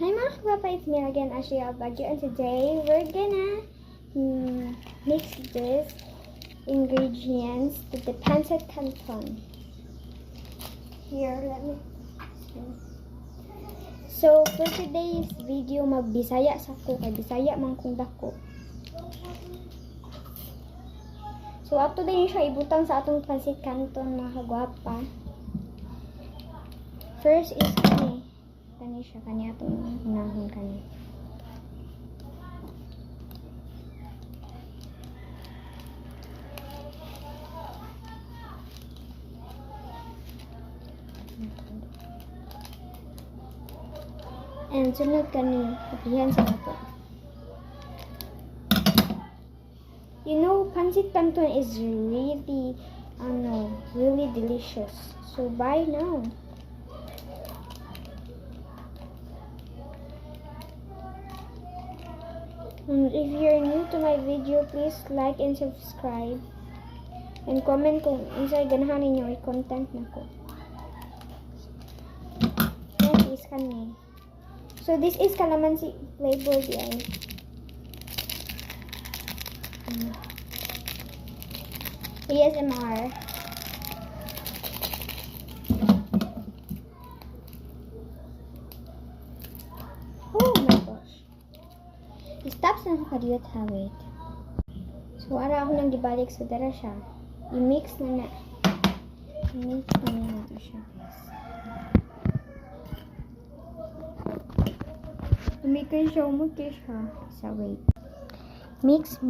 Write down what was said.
Hi mga kapapa, it's me again, Ashley Albagyo, and today we're gonna mix this ingredients to the pancit canton. Here, let me see. So, for today's video, magbisaya sa ko, kay bisaya man kung dako. So, ato din siya ibutang sa atong pancit canton mga kagwapa. First is kani siya, kani atong unahon kani. And sunod kani, kapihan sa ato. You know, pancit canton is really, really delicious. So buy now. And if you're new to my video, please like and subscribe. And comment kung unsay ganahan ninyo i-content nako. Next is kani. So this is calamansi flavor guys. ASMR. Oh my gosh. Stop sa kadiyot ha, wait. So ara ako nang gibalik sa dara siya. I-mix na na. I-mix na na siya guys. Umikin siya, umukis ha. So wait. Mix.